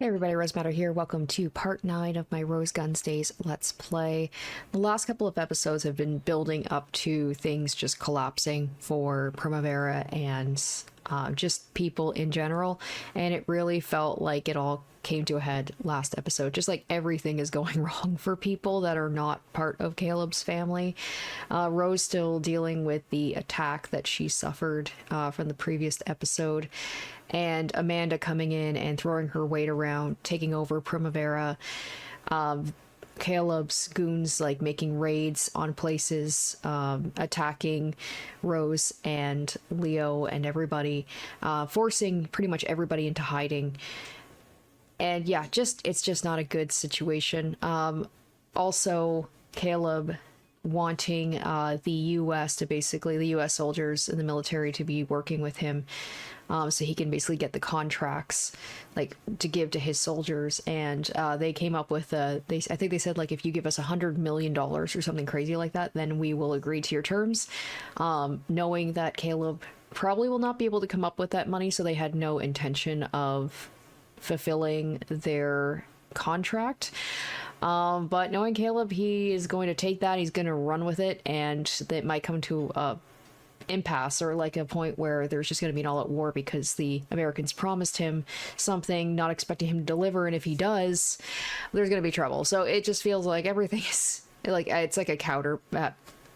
Hey everybody, Rosematter here. Welcome to part 9 of my Rose Guns Days Let's Play. The last couple of episodes have been building up to things just collapsing for Primavera and just people in general, and it really felt like it all came to a head last episode. Just like everything is going wrong for people that are not part of Caleb's family. Rose still dealing with the attack that she suffered from the previous episode, and Amanda coming in and throwing her weight around, taking over Primavera. Caleb's goons like making raids on places, attacking Rose and Leo and everybody, forcing pretty much everybody into hiding. And yeah, it's just not a good situation. Also, Caleb wanting the U.S. to basically, the U.S. soldiers in the military to be working with him, so he can basically get the contracts like to give to his soldiers. And they came up with I think they said, like, if you give us $100 million or something crazy like that, then we will agree to your terms. Knowing that Caleb probably will not be able to come up with that money, so they had no intention of fulfilling their contract. But knowing Caleb, he is going to take that, he's going to run with it, and that might come to a impasse, or like a point where there's just going to be an all-out war because the Americans promised him something, not expecting him to deliver, and if he does, there's going to be trouble. So it just feels like everything is like, it's like a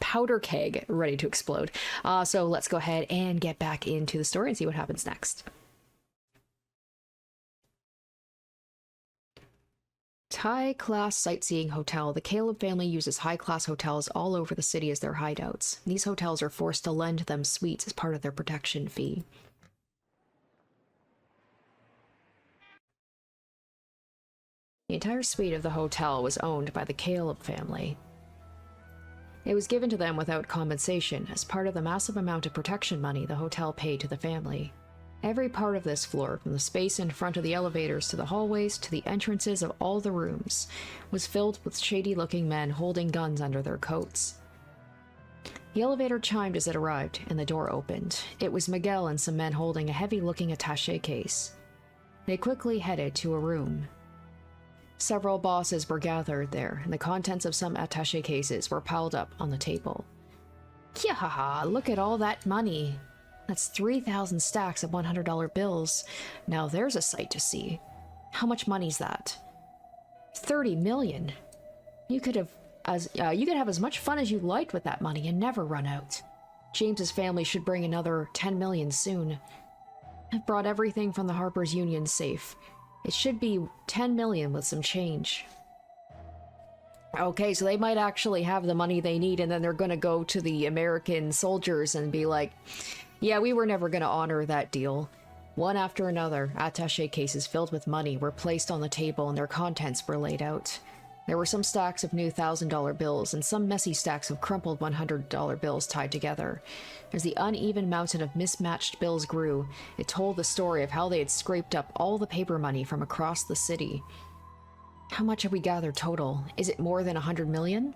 powder keg ready to explode. So let's go ahead and get back into the story and see what happens next. High-class sightseeing hotel. The Caleb family uses high-class hotels all over the city as their hideouts. These hotels are forced to lend them suites as part of their protection fee. The entire suite of the hotel was owned by the Caleb family. It was given to them without compensation as part of the massive amount of protection money the hotel paid to the family. Every part of this floor, from the space in front of the elevators to the hallways to the entrances of all the rooms, was filled with shady-looking men holding guns under their coats. The elevator chimed as it arrived, and the door opened. It was Miguel and some men holding a heavy-looking attaché case. They quickly headed to a room. Several bosses were gathered there, and the contents of some attaché cases were piled up on the table. Kyahaha, look at all that money! That's 3,000 stacks of $100 bills. Now there's a sight to see. How much money's that? 30 million. You could have as much fun as you liked with that money and never run out. James's family should bring another 10 million soon. I've brought everything from the Harper's Union safe. It should be 10 million with some change. Okay, so they might actually have the money they need, and then they're gonna go to the American soldiers and be like, yeah, we were never going to honor that deal. One after another, attaché cases filled with money were placed on the table and their contents were laid out. There were some stacks of new $1,000 bills and some messy stacks of crumpled $100 bills tied together. As the uneven mountain of mismatched bills grew, it told the story of how they had scraped up all the paper money from across the city. How much have we gathered total? Is it more than 100 million?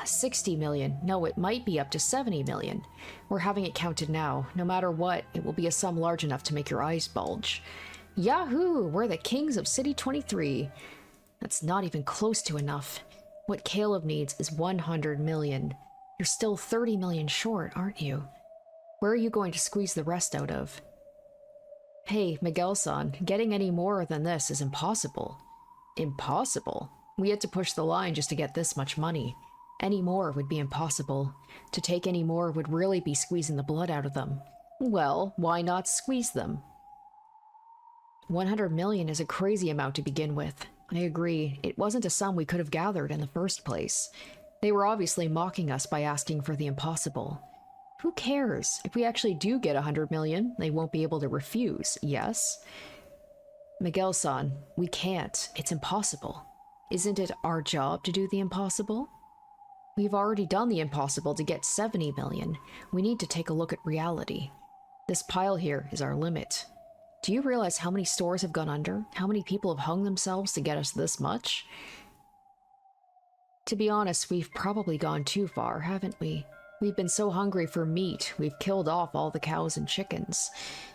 60 million. No, it might be up to 70 million. We're having it counted now. No matter what, it will be a sum large enough to make your eyes bulge. Yahoo! We're the kings of City 23. That's not even close to enough. What Caleb needs is 100 million. You're still 30 million short, aren't you? Where are you going to squeeze the rest out of? Hey, Miguel-san, getting any more than this is impossible. Impossible? We had to push the line just to get this much money. Any more would be impossible. To take any more would really be squeezing the blood out of them. Well, why not squeeze them? 100 million is a crazy amount to begin with. I agree, it wasn't a sum we could have gathered in the first place. They were obviously mocking us by asking for the impossible. Who cares? If we actually do get 100 million, they won't be able to refuse, yes? Miguel-san, we can't. It's impossible. Isn't it our job to do the impossible? We've already done the impossible to get 70 million. We need to take a look at reality. This pile here is our limit. Do you realize how many stores have gone under? How many people have hung themselves to get us this much? To be honest, we've probably gone too far, haven't we? We've been so hungry for meat, we've killed off all the cows and chickens.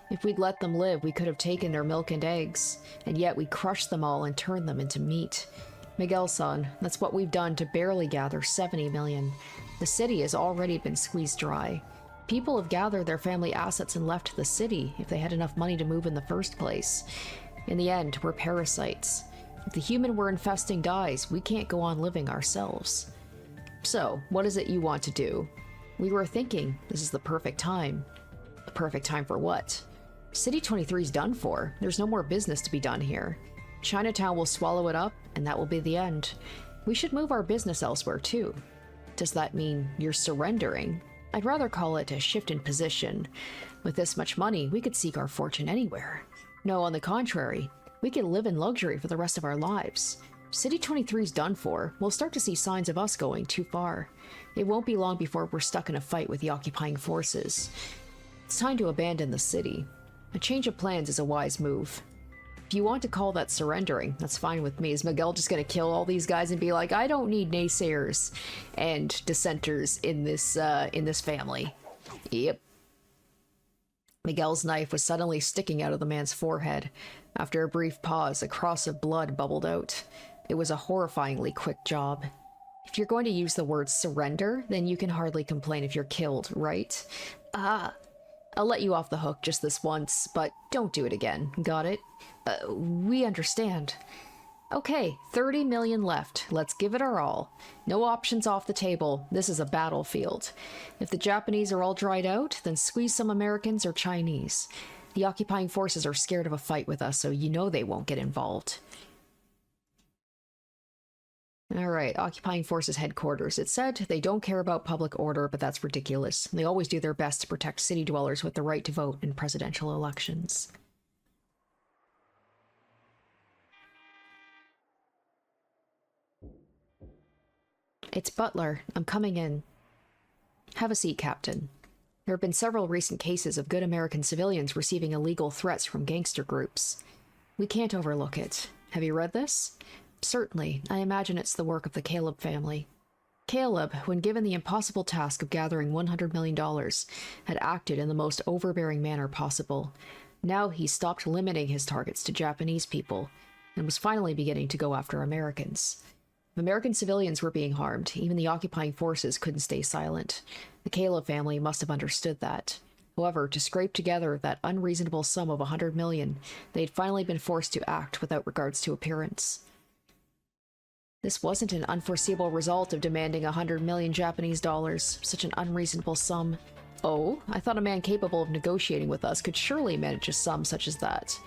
If we'd let them live, we could have taken their milk and eggs, and yet we crushed them all and turned them into meat. Miguel-san, that's what we've done to barely gather 70 million. The city has already been squeezed dry. People have gathered their family assets and left the city if they had enough money to move in the first place. In the end, we're parasites. If the human we're infesting dies, we can't go on living ourselves. So, what is it you want to do? We were thinking this is the perfect time. The perfect time for what? City 23's done for. There's no more business to be done here. Chinatown will swallow it up, and that will be the end. We should move our business elsewhere, too. Does that mean you're surrendering? I'd rather call it a shift in position. With this much money, we could seek our fortune anywhere. No, on the contrary, we could live in luxury for the rest of our lives. City 23's done for. We'll start to see signs of us going too far. It won't be long before we're stuck in a fight with the occupying forces. It's time to abandon the city. A change of plans is a wise move. If you want to call that surrendering, that's fine with me. Is Miguel just going to kill all these guys and be like, I don't need naysayers and dissenters in this family? Yep. Miguel's knife was suddenly sticking out of the man's forehead. After a brief pause, a cross of blood bubbled out. It was a horrifyingly quick job. If you're going to use the word surrender, then you can hardly complain if you're killed, right? I'll let you off the hook just this once, but don't do it again. Got it? We understand. Okay, 30 million left. Let's give it our all. No options off the table. This is a battlefield. If the Japanese are all dried out, then squeeze some Americans or Chinese. The occupying forces are scared of a fight with us, so you know they won't get involved. Alright, occupying forces headquarters. It said they don't care about public order, but that's ridiculous. They always do their best to protect city dwellers with the right to vote in presidential elections. It's Butler. I'm coming in. Have a seat, Captain. There have been several recent cases of good American civilians receiving illegal threats from gangster groups. We can't overlook it. Have you read this? Certainly. I imagine it's the work of the Caleb family. Caleb, when given the impossible task of gathering $100 million, had acted in the most overbearing manner possible. Now he stopped limiting his targets to Japanese people, and was finally beginning to go after Americans. If American civilians were being harmed, even the occupying forces couldn't stay silent. The Caleb family must have understood that. However, to scrape together that unreasonable sum of $100 million, they had finally been forced to act without regards to appearance. This wasn't an unforeseeable result of demanding 100 million Japanese dollars, such an unreasonable sum. Oh, I thought a man capable of negotiating with us could surely manage a sum such as that.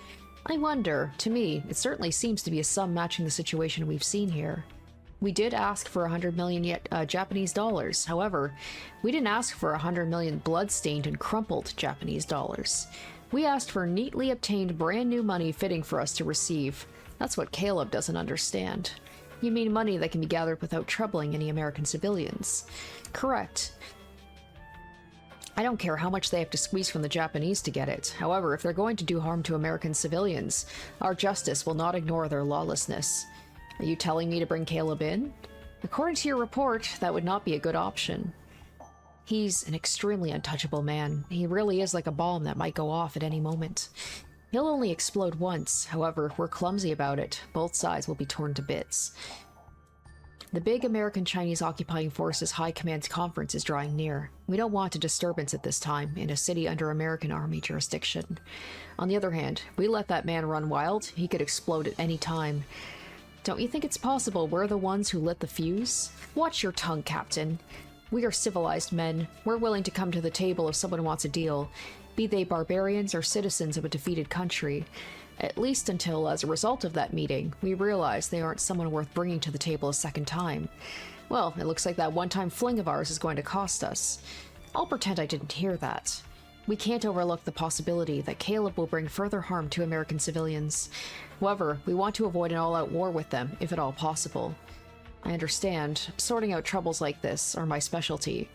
I wonder, to me, it certainly seems to be a sum matching the situation we've seen here. We did ask for 100 million Japanese dollars. However, we didn't ask for 100 million blood-stained and crumpled Japanese dollars. We asked for neatly obtained brand new money fitting for us to receive. That's what Caleb doesn't understand. You mean money that can be gathered without troubling any American civilians? Correct. I don't care how much they have to squeeze from the Japanese to get it. However, if they're going to do harm to American civilians, our justice will not ignore their lawlessness. Are you telling me to bring Caleb in? According to your report, that would not be a good option. He's an extremely untouchable man. He really is like a bomb that might go off at any moment. He'll only explode once. However, we're clumsy about it. Both sides will be torn to bits. The big American-Chinese occupying forces high command conference is drawing near. We don't want a disturbance at this time in a city under American army jurisdiction. On the other hand, if we let that man run wild, he could explode at any time. Don't you think it's possible we're the ones who lit the fuse? Watch your tongue, Captain. We are civilized men. We're willing to come to the table if someone wants a deal, be they barbarians or citizens of a defeated country. At least until, as a result of that meeting, we realize they aren't someone worth bringing to the table a second time. Well, it looks like that one-time fling of ours is going to cost us. I'll pretend I didn't hear that. We can't overlook the possibility that Caleb will bring further harm to American civilians. However, we want to avoid an all-out war with them, if at all possible. I understand. Sorting out troubles like this are my specialty.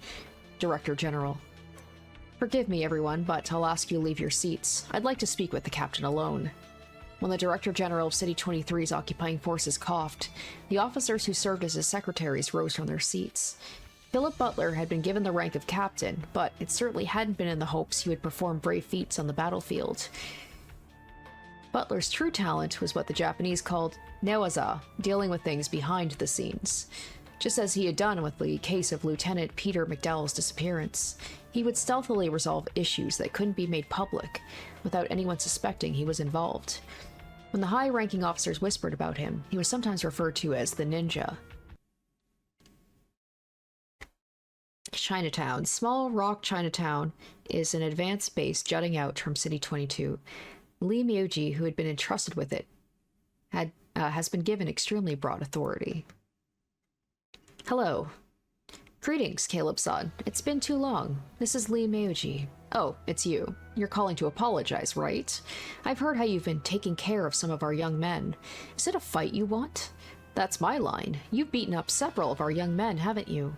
Director General. Forgive me, everyone, but I'll ask you to leave your seats. I'd like to speak with the captain alone. When the Director General of City 23's occupying forces coughed, the officers who served as his secretaries rose from their seats. Philip Butler had been given the rank of captain, but it certainly hadn't been in the hopes he would perform brave feats on the battlefield. Butler's true talent was what the Japanese called newaza, dealing with things behind the scenes. Just as he had done with the case of Lieutenant Peter McDowell's disappearance, he would stealthily resolve issues that couldn't be made public without anyone suspecting he was involved. When the high-ranking officers whispered about him, he was sometimes referred to as the ninja. Chinatown. Small Rock Chinatown is an advanced base jutting out from City 22. Lee Myoji, who had been entrusted with it, has been given extremely broad authority. Hello. Greetings, Caleb-san. It's been too long. This is Lee Myoji. Oh, it's you. You're calling to apologize, right? I've heard how you've been taking care of some of our young men. Is it a fight you want? That's my line. You've beaten up several of our young men, haven't you?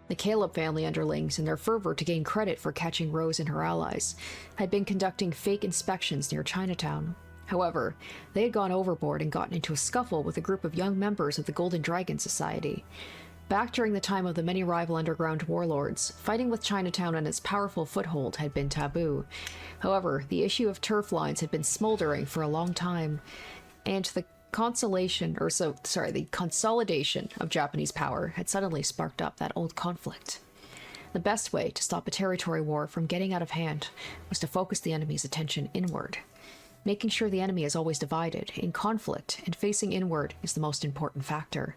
The Caleb family underlings, in their fervor to gain credit for catching Rose and her allies, had been conducting fake inspections near Chinatown. However, they had gone overboard and gotten into a scuffle with a group of young members of the Golden Dragon Society. Back during the time of the many rival underground warlords, fighting with Chinatown and its powerful foothold had been taboo. However, the issue of turf lines had been smoldering for a long time, and the consolidation of Japanese power had suddenly sparked up that old conflict. The best way to stop a territory war from getting out of hand was to focus the enemy's attention inward. Making sure the enemy is always divided, in conflict, and facing inward is the most important factor.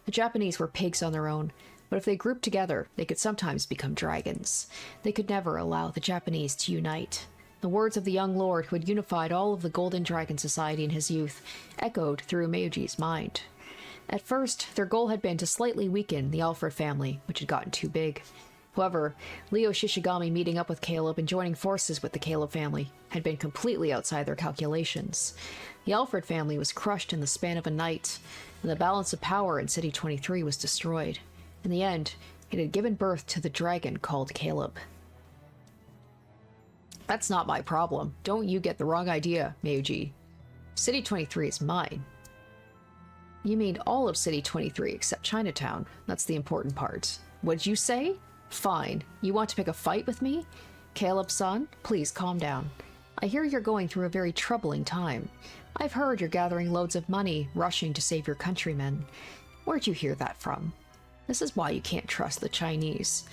The Japanese were pigs on their own, but if they grouped together, they could sometimes become dragons. They could never allow the Japanese to unite. The words of the young lord who had unified all of the Golden Dragon Society in his youth echoed through Myoji's mind. At first, their goal had been to slightly weaken the Alfred family, which had gotten too big. However, Leo Shishigami meeting up with Caleb and joining forces with the Caleb family had been completely outside their calculations. The Alfred family was crushed in the span of a night, and the balance of power in City 23 was destroyed. In the end, it had given birth to the dragon called Caleb. That's not my problem. Don't you get the wrong idea, Myoji. City 23 is mine. You mean all of City 23 except Chinatown. That's the important part. What'd you say? Fine. You want to pick a fight with me? Caleb-san, please calm down. I hear you're going through a very troubling time. I've heard you're gathering loads of money, rushing to save your countrymen. Where'd you hear that from? This is why you can't trust the Chinese.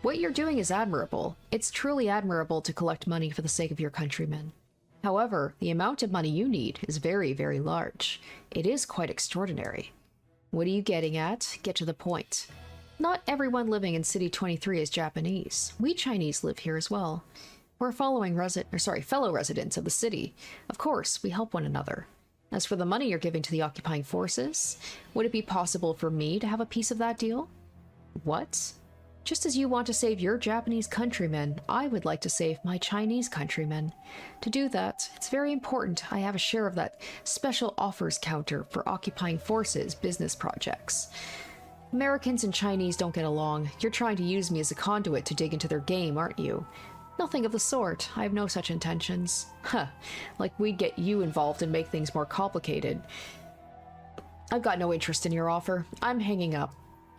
What you're doing is admirable. It's truly admirable to collect money for the sake of your countrymen. However, the amount of money you need is very, very large. It is quite extraordinary. What are you getting at? Get to the point. Not everyone living in City 23 is Japanese. We Chinese live here as well. We're fellow residents of the city. Of course, we help one another. As for the money you're giving to the occupying forces, would it be possible for me to have a piece of that deal? What? Just as you want to save your Japanese countrymen, I would like to save my Chinese countrymen. To do that, it's very important I have a share of that special offers counter for occupying forces business projects. Americans and Chinese don't get along. You're trying to use me as a conduit to dig into their game, aren't you? Nothing of the sort. I have no such intentions. Huh. Like we'd get you involved and make things more complicated. I've got no interest in your offer. I'm hanging up.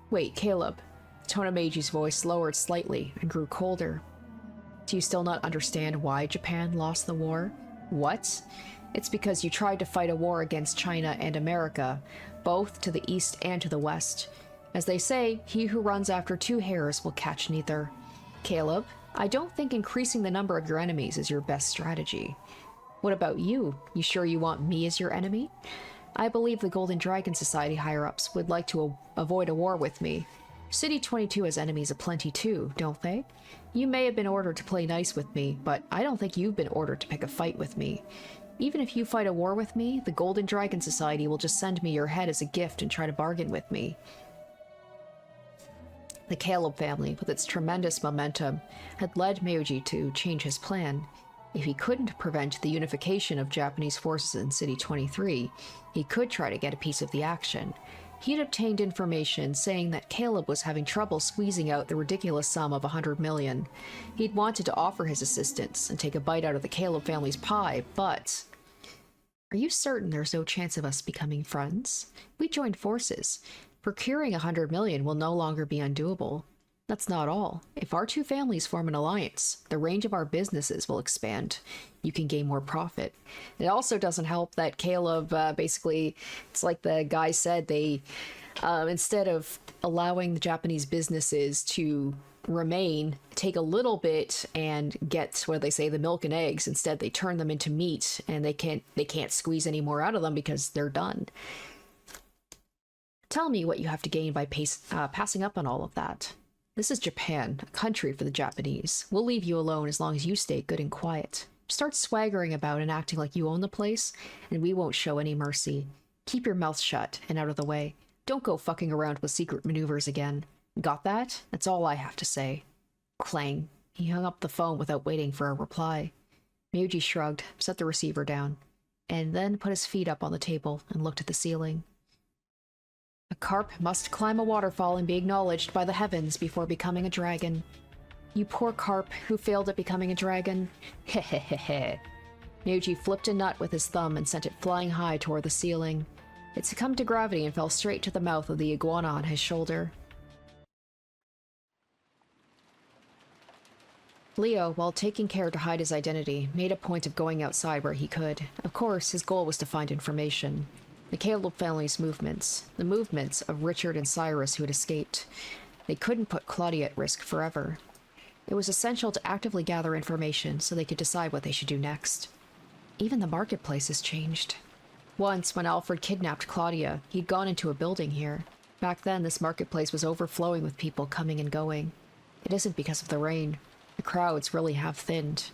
Wait, Caleb. Tonomeji's voice lowered slightly and grew colder. Do you still not understand why Japan lost the war? What? It's because you tried to fight a war against China and America, both to the east and to the west. As they say, he who runs after two hares will catch neither. Caleb, I don't think increasing the number of your enemies is your best strategy. What about you? You sure you want me as your enemy? I believe the Golden Dragon Society higher-ups would like to avoid a war with me. City 22 has enemies aplenty too, don't they? You may have been ordered to play nice with me, but I don't think you've been ordered to pick a fight with me. Even if you fight a war with me, the Golden Dragon Society will just send me your head as a gift and try to bargain with me. The Caleb family, with its tremendous momentum, had led Myoji to change his plan. If he couldn't prevent the unification of Japanese forces in City 23, he could try to get a piece of the action. He had obtained information saying that Caleb was having trouble squeezing out the ridiculous sum of 100 million. He'd wanted to offer his assistance and take a bite out of the Caleb family's pie, but... Are you certain there's no chance of us becoming friends? We joined forces. Procuring 100 million will no longer be undoable. That's not all. If our two families form an alliance, the range of our businesses will expand. You can gain more profit. It also doesn't help that Caleb, basically, it's like the guy said, they, instead of allowing the Japanese businesses to remain, take a little bit and get, what do they say, the milk and eggs. Instead, they turn them into meat, and they can't squeeze any more out of them because they're done. Tell me what you have to gain by passing up on all of that. This is Japan, a country for the Japanese. We'll leave you alone as long as you stay good and quiet. Start swaggering about and acting like you own the place, and we won't show any mercy. Keep your mouth shut and out of the way. Don't go fucking around with secret maneuvers again. Got that? That's all I have to say. Clang. He hung up the phone without waiting for a reply. Miyuji shrugged, set the receiver down, and then put his feet up on the table and looked at the ceiling. A carp must climb a waterfall and be acknowledged by the heavens before becoming a dragon. You poor carp who failed at becoming a dragon. Hehehehe. Miyuji flipped a nut with his thumb and sent it flying high toward the ceiling. It succumbed to gravity and fell straight to the mouth of the iguana on his shoulder. Leo, while taking care to hide his identity, made a point of going outside where he could. Of course, his goal was to find information. The Caleb family's movements, the movements of Richard and Cyrus who had escaped. They couldn't put Claudia at risk forever. It was essential to actively gather information so they could decide what they should do next. Even the marketplace has changed. Once, when Alfred kidnapped Claudia, he'd gone into a building here. Back then, this marketplace was overflowing with people coming and going. It isn't because of the rain. The crowds really have thinned.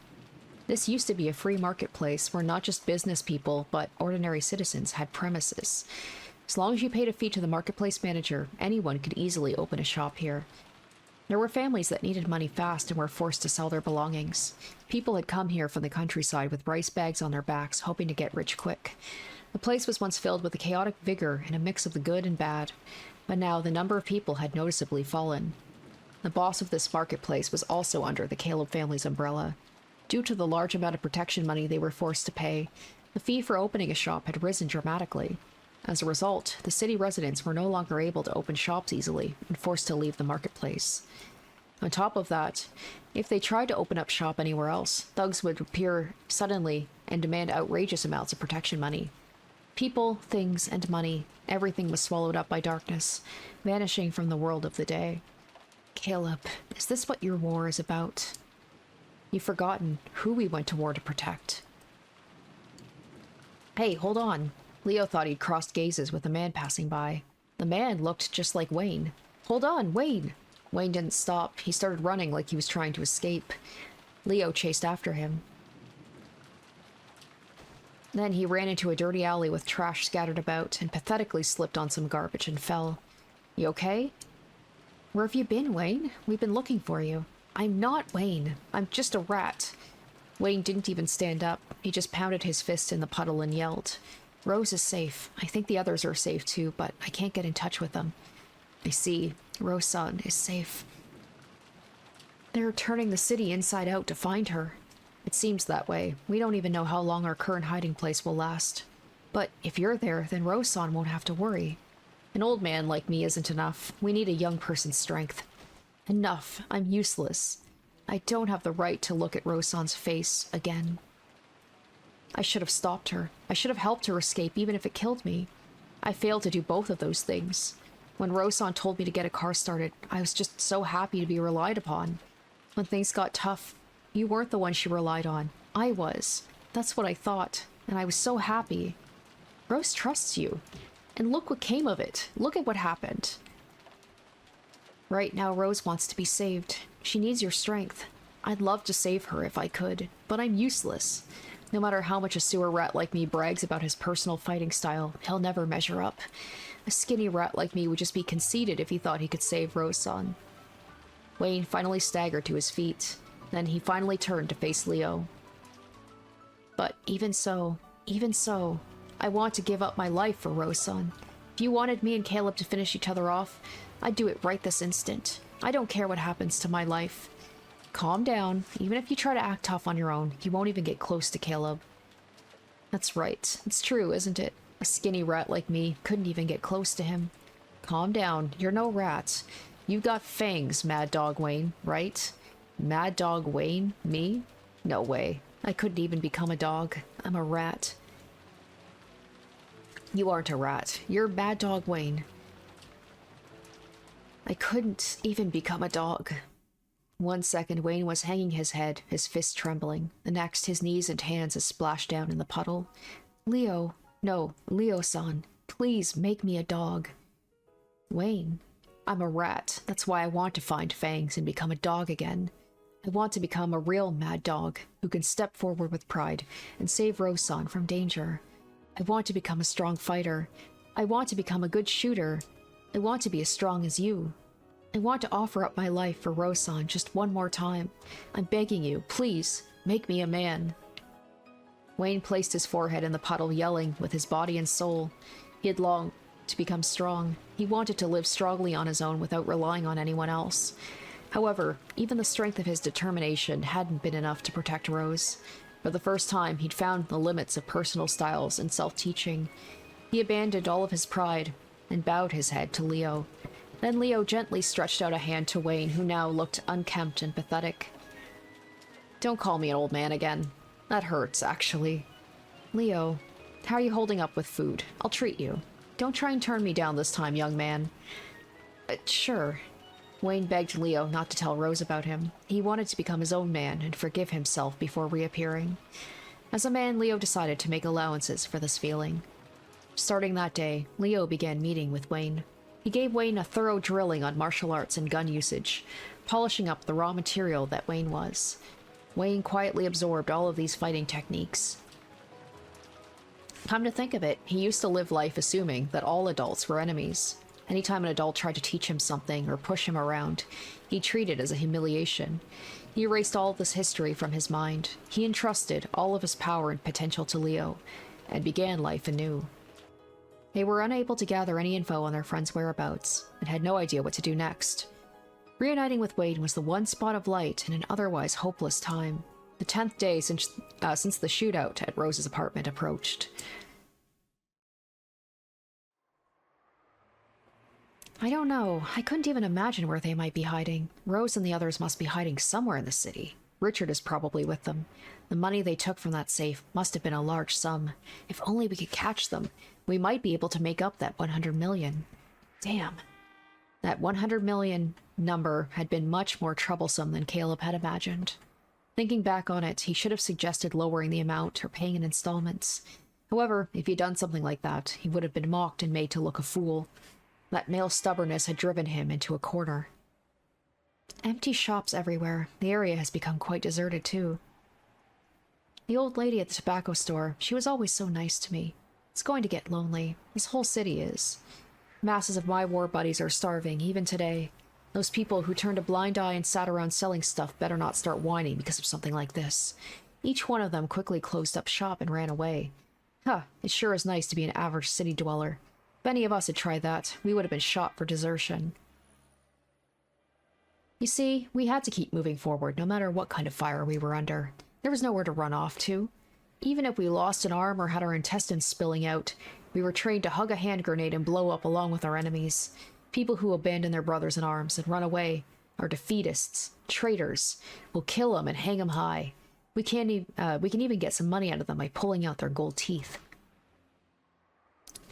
This used to be a free marketplace where not just business people, but ordinary citizens had premises. As long as you paid a fee to the marketplace manager, anyone could easily open a shop here. There were families that needed money fast and were forced to sell their belongings. People had come here from the countryside with rice bags on their backs, hoping to get rich quick. The place was once filled with a chaotic vigor and a mix of the good and bad, but now the number of people had noticeably fallen. The boss of this marketplace was also under the Caleb family's umbrella. Due to the large amount of protection money they were forced to pay, the fee for opening a shop had risen dramatically. As a result, the city residents were no longer able to open shops easily and forced to leave the marketplace. On top of that, if they tried to open up shop anywhere else, thugs would appear suddenly and demand outrageous amounts of protection money. People, things, and money, everything was swallowed up by darkness, vanishing from the world of the day. Caleb, is this what your war is about? You've forgotten who we went to war to protect. Hey, hold on. Leo thought he'd crossed gazes with a man passing by. The man looked just like Wayne. Hold on, Wayne! Wayne didn't stop. He started running like he was trying to escape. Leo chased after him. Then he ran into a dirty alley with trash scattered about and pathetically slipped on some garbage and fell. You okay? Where have you been, Wayne? We've been looking for you. I'm not Wayne. I'm just a rat. Wayne didn't even stand up. He just pounded his fist in the puddle and yelled. Rose is safe. I think the others are safe too, but I can't get in touch with them. I see. Rose-san is safe. They're turning the city inside out to find her. It seems that way. We don't even know how long our current hiding place will last. But if you're there, then Rose-san won't have to worry. An old man like me isn't enough. We need a young person's strength. Enough. I'm useless. I don't have the right to look at Rose-san's face again. I should have stopped her. I should have helped her escape, even if it killed me. I failed to do both of those things. When Rose-san told me to get a car started, I was just so happy to be relied upon. When things got tough, you weren't the one she relied on. I was. That's what I thought, and I was so happy. Rose trusts you. And look what came of it. Look at what happened. Right now, Rose wants to be saved. She needs your strength. I'd love to save her if I could, but I'm useless. No matter how much a sewer rat like me brags about his personal fighting style, he'll never measure up. A skinny rat like me would just be conceited if he thought he could save Rose-san. Wayne finally staggered to his feet. Then he finally turned to face Leo. But even so, I want to give up my life for Rose-san. If you wanted me and Caleb to finish each other off, I'd do it right this instant. I don't care what happens to my life. Calm down. Even if you try to act tough on your own, you won't even get close to Caleb. That's right. It's true, isn't it? A skinny rat like me couldn't even get close to him. Calm down. You're no rat. You've got fangs, Mad Dog Wayne, right? Mad Dog Wayne? Me? No way. I couldn't even become a dog. I'm a rat. You aren't a rat. You're Mad Dog Wayne. I couldn't even become a dog. 1 second, Wayne was hanging his head, his fists trembling. The next, his knees and hands splashed down in the puddle. Leo. No, Leo-san. Please make me a dog. Wayne. I'm a rat. That's why I want to find fangs and become a dog again. I want to become a real mad dog who can step forward with pride and save Rose-san from danger. I want to become a strong fighter. I want to become a good shooter. I want to be as strong as you. I want to offer up my life for Rose-san just one more time. I'm begging you, please, make me a man. Wayne placed his forehead in the puddle, yelling with his body and soul. He had longed to become strong. He wanted to live strongly on his own without relying on anyone else. However, even the strength of his determination hadn't been enough to protect Rose. For the first time, he'd found the limits of personal styles and self-teaching. He abandoned all of his pride and bowed his head to Leo. Then Leo gently stretched out a hand to Wayne, who now looked unkempt and pathetic. Don't call me an old man again. That hurts, actually. Leo, how are you holding up with food? I'll treat you. Don't try and turn me down this time, young man. Sure. Wayne begged Leo not to tell Rose about him. He wanted to become his own man and forgive himself before reappearing. As a man, Leo decided to make allowances for this feeling. Starting that day, Leo began meeting with Wayne. He gave Wayne a thorough drilling on martial arts and gun usage, polishing up the raw material that Wayne was. Wayne quietly absorbed all of these fighting techniques. Come to think of it, he used to live life assuming that all adults were enemies. Anytime an adult tried to teach him something or push him around, he treated it as a humiliation. He erased all of this history from his mind. He entrusted all of his power and potential to Leo, and began life anew. They were unable to gather any info on their friend's whereabouts, and had no idea what to do next. Reuniting with Wayne was the one spot of light in an otherwise hopeless time. The 10th day since the shootout at Rose's apartment approached. I don't know. I couldn't even imagine where they might be hiding. Rose and the others must be hiding somewhere in the city. Richard is probably with them. The money they took from that safe must have been a large sum. If only we could catch them, we might be able to make up that 100 million. Damn. That 100 million number had been much more troublesome than Caleb had imagined. Thinking back on it, he should have suggested lowering the amount or paying in installments. However, if he'd done something like that, he would have been mocked and made to look a fool. That male stubbornness had driven him into a corner. Empty shops everywhere. The area has become quite deserted, too. The old lady at the tobacco store, she was always so nice to me. It's going to get lonely. This whole city is. Masses of my war buddies are starving, even today. Those people who turned a blind eye and sat around selling stuff better not start whining because of something like this. Each one of them quickly closed up shop and ran away. Huh, it sure is nice to be an average city dweller. If any of us had tried that, we would have been shot for desertion. You see, we had to keep moving forward, no matter what kind of fire we were under. There was nowhere to run off to. Even if we lost an arm or had our intestines spilling out, we were trained to hug a hand grenade and blow up along with our enemies. People who abandon their brothers in arms and run away are defeatists, traitors. We'll kill them and hang them high. We can even get some money out of them by pulling out their gold teeth.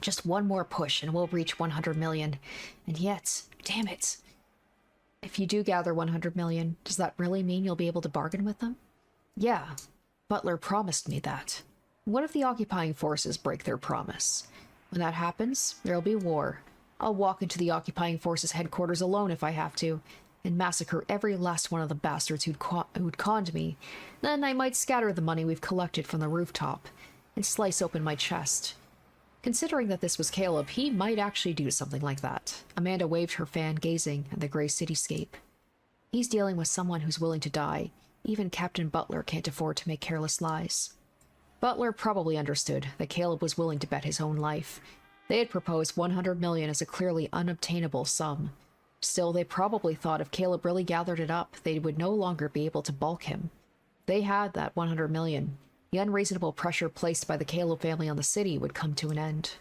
Just one more push and we'll reach 100 million. And yet, damn it. If you do gather 100 million, does that really mean you'll be able to bargain with them? Yeah, Butler promised me that. What if the occupying forces break their promise? When that happens, there'll be war. I'll walk into the occupying forces headquarters alone if I have to, and massacre every last one of the bastards who'd conned me. Then I might scatter the money we've collected from the rooftop, and slice open my chest. Considering that this was Caleb, he might actually do something like that. Amanda waved her fan, gazing at the gray cityscape. He's dealing with someone who's willing to die. Even Captain Butler can't afford to make careless lies. Butler probably understood that Caleb was willing to bet his own life. They had proposed 100 million as a clearly unobtainable sum. Still, they probably thought if Caleb really gathered it up, they would no longer be able to balk him. They had that 100 million. The unreasonable pressure placed by the Caleb family on the city would come to an end.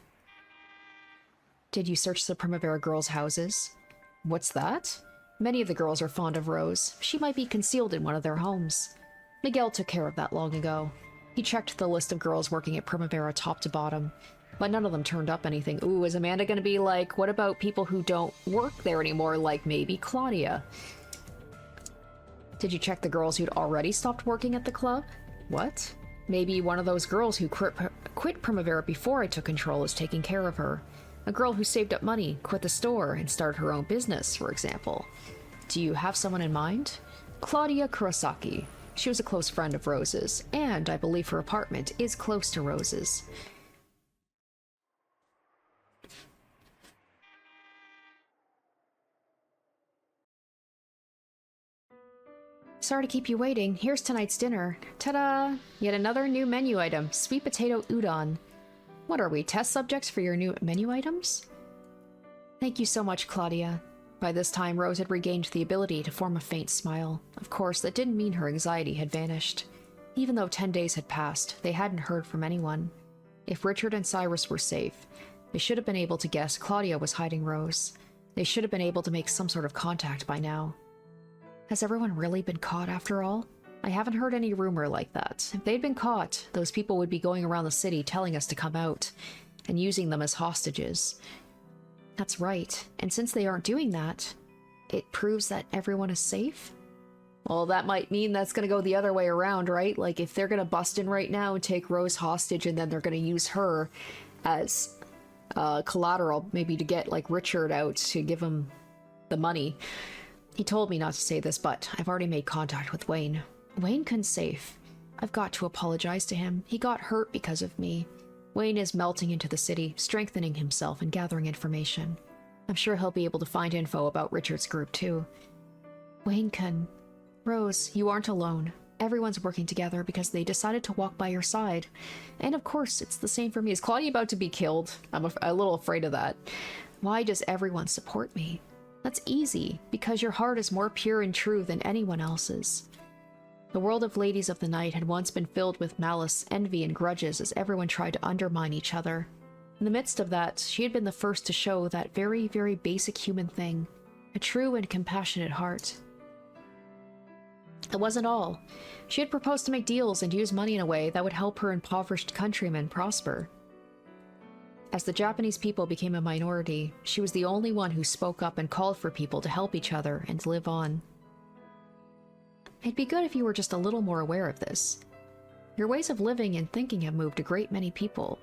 Did you search the Primavera girls' houses? What's that? Many of the girls are fond of Rose. She might be concealed in one of their homes. Miguel took care of that long ago. He checked the list of girls working at Primavera top to bottom, but none of them turned up anything. Ooh, is Amanda gonna be like, what about people who don't work there anymore, like maybe Claudia? Did you check the girls who'd already stopped working at the club? What? Maybe one of those girls who quit Primavera before I took control is taking care of her. A girl who saved up money, quit the store, and started her own business, for example. Do you have someone in mind? Claudia Kurosaki. She was a close friend of Rose's, and I believe her apartment is close to Rose's. Sorry to keep you waiting. Here's tonight's dinner. Ta-da! Yet another new menu item, sweet potato udon. What are we, test subjects for your new menu items? Thank you so much, Claudia. By this time, Rose had regained the ability to form a faint smile. Of course, that didn't mean her anxiety had vanished. Even though 10 days had passed, they hadn't heard from anyone. If Richard and Cyrus were safe, they should have been able to guess Claudia was hiding Rose. They should have been able to make some sort of contact by now. Has everyone really been caught after all? I haven't heard any rumor like that. If they'd been caught, those people would be going around the city telling us to come out, and using them as hostages. That's right, and since they aren't doing that, it proves that everyone is safe? Well, that might mean that's gonna go the other way around, right? Like, if they're gonna bust in right now and take Rose hostage, and then they're gonna use her as collateral, maybe to get, like, Richard out to give him the money. He told me not to say this, but I've already made contact with Wayne. Wayne safe. I've got to apologize to him. He got hurt because of me. Wayne is melting into the city, strengthening himself and gathering information. I'm sure he'll be able to find info about Richard's group, too. Wayne can... Rose, you aren't alone. Everyone's working together because they decided to walk by your side. And of course, it's the same for me. Is Claudia about to be killed? I'm a little afraid of that. Why does everyone support me? That's easy, because your heart is more pure and true than anyone else's. The world of Ladies of the Night had once been filled with malice, envy, and grudges as everyone tried to undermine each other. In the midst of that, she had been the first to show that very, very basic human thing, a true and compassionate heart. It wasn't all. She had proposed to make deals and use money in a way that would help her impoverished countrymen prosper. As the Japanese people became a minority, she was the only one who spoke up and called for people to help each other and live on. It'd be good if you were just a little more aware of this. Your ways of living and thinking have moved a great many people.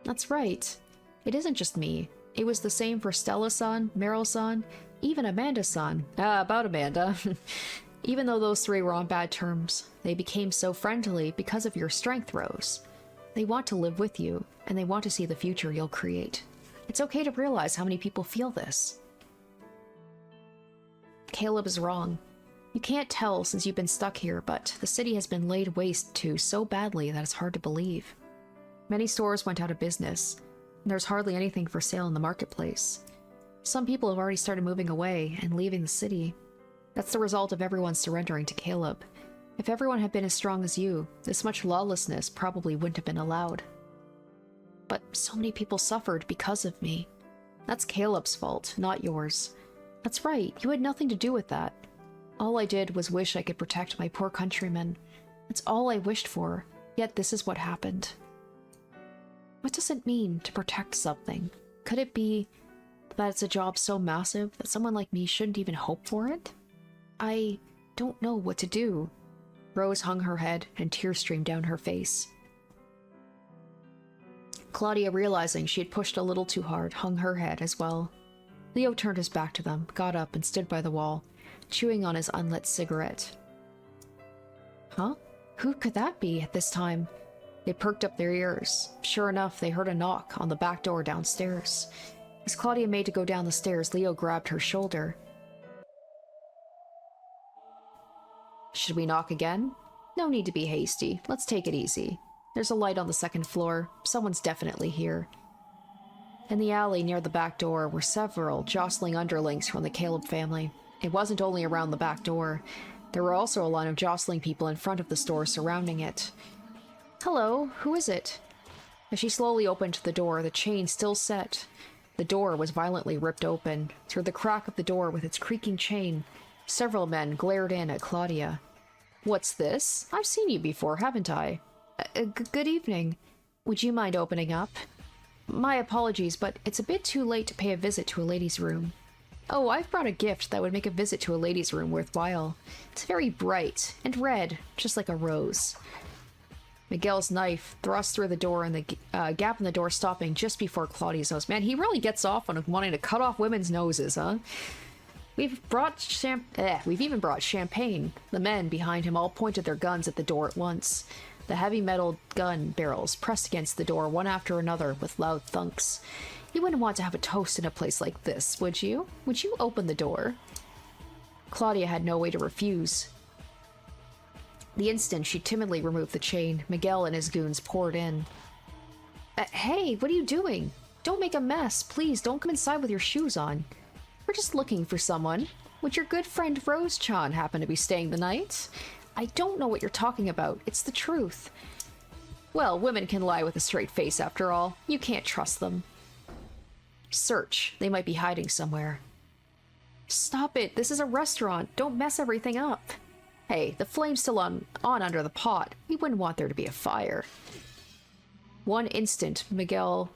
That's right. It isn't just me. It was the same for Stella-san, Meryl-san, even Amanda-san. About Amanda. Even though those three were on bad terms, they became so friendly because of your strength, Rose. They want to live with you, and they want to see the future you'll create. It's okay to realize how many people feel this. Caleb is wrong. You can't tell since you've been stuck here, but the city has been laid waste to so badly that it's hard to believe. Many stores went out of business, and there's hardly anything for sale in the marketplace. Some people have already started moving away and leaving the city. That's the result of everyone surrendering to Caleb. If everyone had been as strong as you, this much lawlessness probably wouldn't have been allowed. But so many people suffered because of me. That's Caleb's fault, not yours. That's right, you had nothing to do with that. All I did was wish I could protect my poor countrymen. That's all I wished for, yet this is what happened. What does it mean to protect something? Could it be that it's a job so massive that someone like me shouldn't even hope for it? I don't know what to do. Rose hung her head and tears streamed down her face. Claudia, realizing she had pushed a little too hard, hung her head as well. Leo turned his back to them, got up and stood by the wall, chewing on his unlit cigarette. Huh? Who could that be at this time? They perked up their ears. Sure enough, they heard a knock on the back door downstairs. As Claudia made to go down the stairs, Leo grabbed her shoulder. Should we knock again? No need to be hasty. Let's take it easy. There's a light on the second floor. Someone's definitely here. In the alley near the back door were several jostling underlings from the Caleb family. It wasn't only around the back door. There were also a line of jostling people in front of the store surrounding it. Hello, who is it? As she slowly opened the door, the chain still set. The door was violently ripped open. Through the crack of the door with its creaking chain, several men glared in at Claudia. "What's this? I've seen you before, haven't I?" Good evening. Would you mind opening up? My apologies, but it's a bit too late to pay a visit to a lady's room. Oh, I've brought a gift that would make a visit to a lady's room worthwhile. It's very bright and red, just like a rose. Miguel's knife thrust through the door and the gap in the door stopping just before Claudia's nose. Man, he really gets off on wanting to cut off women's noses, huh? We've even brought champagne. The men behind him all pointed their guns at the door at once. The heavy metal gun barrels pressed against the door one after another with loud thunks. You wouldn't want to have a toast in a place like this, would you? Would you open the door? Claudia had no way to refuse. The instant she timidly removed the chain, Miguel and his goons poured in. Hey, what are you doing? Don't make a mess. Please, don't come inside with your shoes on. We're just looking for someone. Would your good friend Rose-chan happen to be staying the night? I don't know what you're talking about. It's the truth. Well, women can lie with a straight face after all. You can't trust them. Search. They might be hiding somewhere. Stop it. This is a restaurant. Don't mess everything up. Hey, the flame's still on under the pot. We wouldn't want there to be a fire. One instant, Miguel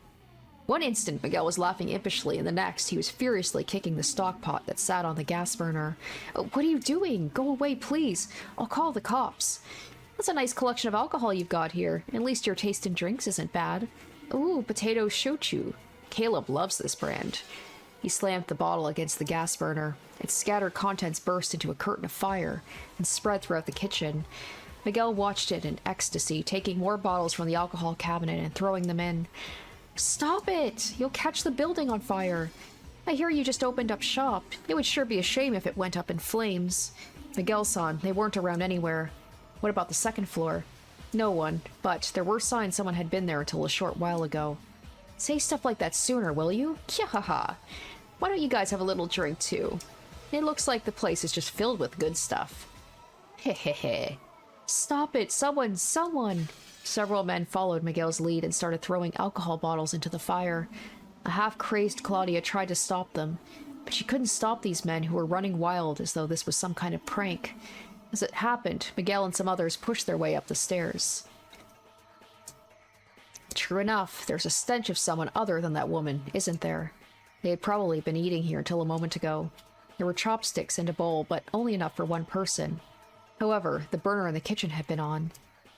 was laughing impishly, and the next, he was furiously kicking the stock pot that sat on the gas burner. What are you doing? Go away, please. I'll call the cops. That's a nice collection of alcohol you've got here. At least your taste in drinks isn't bad. Ooh, potato shochu. Caleb loves this brand. He slammed the bottle against the gas burner. Its scattered contents burst into a curtain of fire and spread throughout the kitchen. Miguel watched it in ecstasy, taking more bottles from the alcohol cabinet and throwing them in. Stop it! You'll catch the building on fire. I hear you just opened up shop. It would sure be a shame if it went up in flames. Miguel-san, they weren't around anywhere. What about the second floor? No one, but there were signs someone had been there until a short while ago. Say stuff like that sooner, will you? Kyahaha. Why don't you guys have a little drink too? It looks like the place is just filled with good stuff. Hehehe. Stop it, someone! Several men followed Miguel's lead and started throwing alcohol bottles into the fire. A half-crazed Claudia tried to stop them, but she couldn't stop these men who were running wild as though this was some kind of prank. As it happened, Miguel and some others pushed their way up the stairs. True enough, there's a stench of someone other than that woman, isn't there? They had probably been eating here until a moment ago. There were chopsticks and a bowl, but only enough for one person. However, the burner in the kitchen had been on.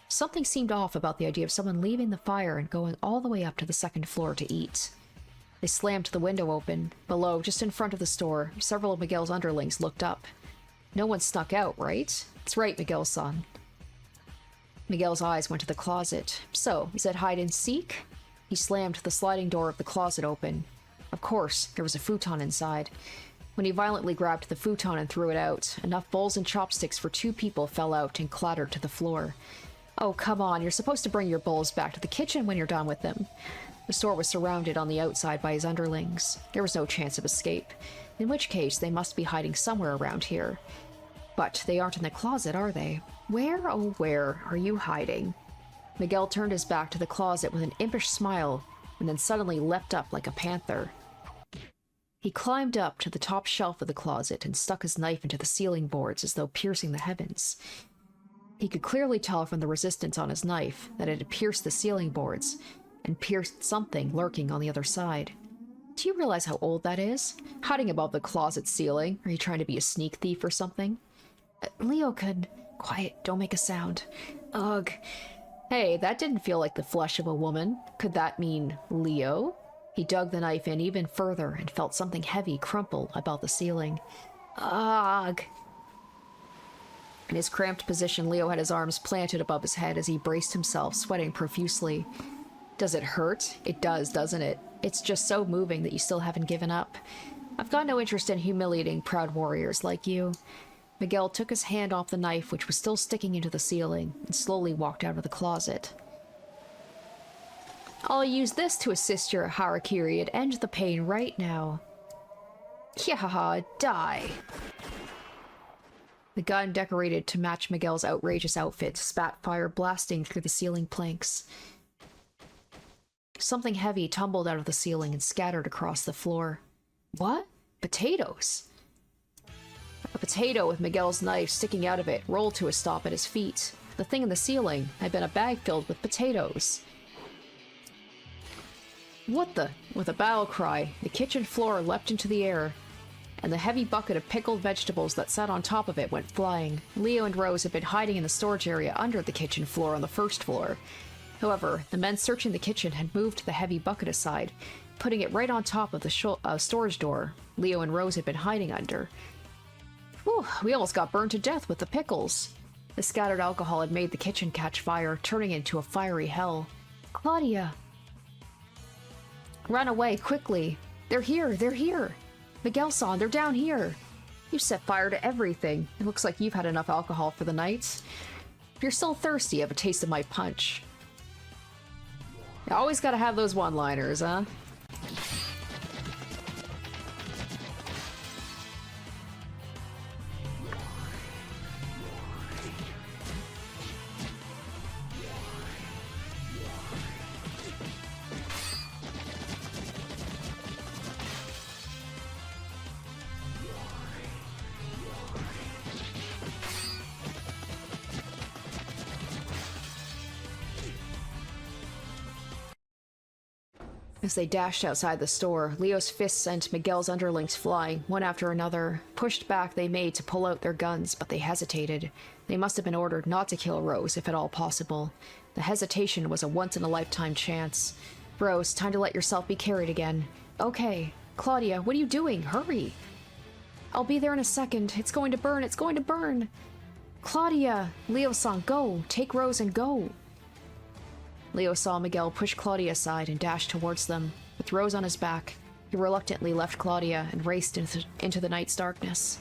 Something seemed off about the idea of someone leaving the fire and going all the way up to the second floor to eat. They slammed the window open. Below, just in front of the store, several of Miguel's underlings looked up. No one snuck out, right? That's right, Miguel-san. Miguel's eyes went to the closet. So, is that hide and seek? He slammed the sliding door of the closet open. Of course, there was a futon inside. When he violently grabbed the futon and threw it out, enough bowls and chopsticks for 2 people fell out and clattered to the floor. Oh, come on, you're supposed to bring your bowls back to the kitchen when you're done with them. The store was surrounded on the outside by his underlings. There was no chance of escape, in which case they must be hiding somewhere around here. But they aren't in the closet, are they? Where, oh where, are you hiding? Miguel turned his back to the closet with an impish smile, and then suddenly leapt up like a panther. He climbed up to the top shelf of the closet and stuck his knife into the ceiling boards as though piercing the heavens. He could clearly tell from the resistance on his knife that it had pierced the ceiling boards and pierced something lurking on the other side. Do you realize how old that is? Hiding above the closet ceiling? Are you trying to be a sneak thief or something? Leo could... Quiet, don't make a sound. Ugh. Hey, that didn't feel like the flesh of a woman. Could that mean Leo? He dug the knife in even further and felt something heavy crumple about the ceiling. Ugh. In his cramped position, Leo had his arms planted above his head as he braced himself, sweating profusely. Does it hurt? It does, doesn't it? It's just so moving that you still haven't given up. I've got no interest in humiliating proud warriors like you. Miguel took his hand off the knife, which was still sticking into the ceiling, and slowly walked out of the closet. I'll use this to assist your harakiri and end the pain right now. Yahaha, die! The gun, decorated to match Miguel's outrageous outfit, spat fire blasting through the ceiling planks. Something heavy tumbled out of the ceiling and scattered across the floor. What? Potatoes? A potato with Miguel's knife sticking out of it rolled to a stop at his feet. The thing in the ceiling had been a bag filled with potatoes. What the? With a battle cry, the kitchen floor leapt into the air, and the heavy bucket of pickled vegetables that sat on top of it went flying. Leo and Rose had been hiding in the storage area under the kitchen floor on the first floor. However, the men searching the kitchen had moved the heavy bucket aside, putting it right on top of the storage door Leo and Rose had been hiding under. Whew, we almost got burned to death with the pickles. The scattered alcohol had made the kitchen catch fire, turning it into a fiery hell. Claudia! Run away, quickly! They're here! They're here! Miguel-san, they're down here! You set fire to everything. It looks like you've had enough alcohol for the night. If you're still thirsty, have a taste of my punch. You always gotta have those one-liners, huh? As they dashed outside the store, Leo's fists sent Miguel's underlings flying, one after another. Pushed back they made to pull out their guns, but they hesitated. They must have been ordered not to kill Rose, if at all possible. The hesitation was a once-in-a-lifetime chance. Rose, time to let yourself be carried again. Okay. Claudia, what are you doing? Hurry! I'll be there in a second. It's going to burn. It's going to burn! Claudia! Leo-san, go! Take Rose and go! Leo saw Miguel push Claudia aside and dash towards them. With Rose on his back, he reluctantly left Claudia and raced into the night's darkness.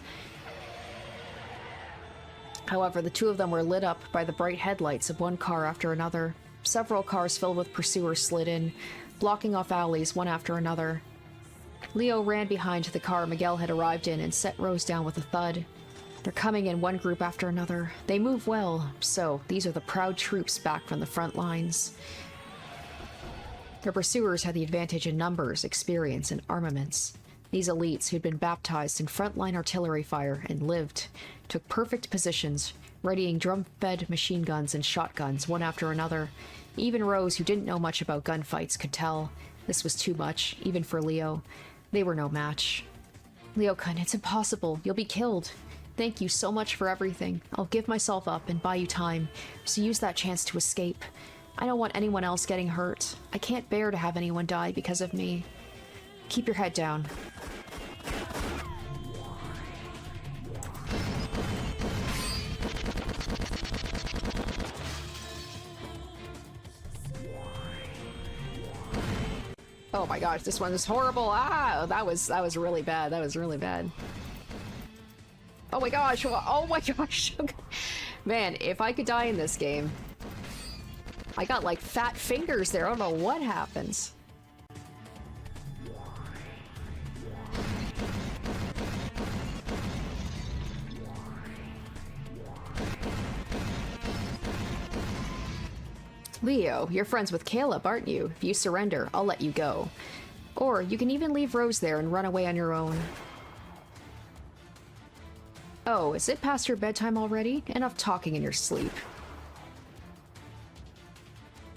However, the two of them were lit up by the bright headlights of one car after another. Several cars filled with pursuers slid in, blocking off alleys one after another. Leo ran behind the car Miguel had arrived in and set Rose down with a thud. They're coming in one group after another. They move well, so these are the proud troops back from the front lines. Their pursuers had the advantage in numbers, experience, and armaments. These elites, who'd been baptized in frontline artillery fire and lived, took perfect positions, readying drum-fed machine guns and shotguns one after another. Even Rose, who didn't know much about gunfights, could tell. This was too much, even for Leo. They were no match. Leo-kun, it's impossible. You'll be killed. Thank you so much for everything. I'll give myself up and buy you time, so use that chance to escape. I don't want anyone else getting hurt. I can't bear to have anyone die because of me. Keep your head down. Oh my gosh, this one is horrible. Ah, that was really bad. That was really bad. Oh my gosh, oh my gosh. Man, if I could die in this game. I got like fat fingers there, I don't know what happens. Leo, you're friends with Caleb, aren't you? If you surrender, I'll let you go. Or you can even leave Rose there and run away on your own. Oh, is it past your bedtime already? Enough talking in your sleep.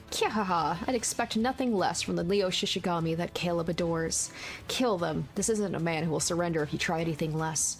Kyahaha, I'd expect nothing less from the Leo Shishigami that Caleb adores. Kill them. This isn't a man who will surrender if you try anything less.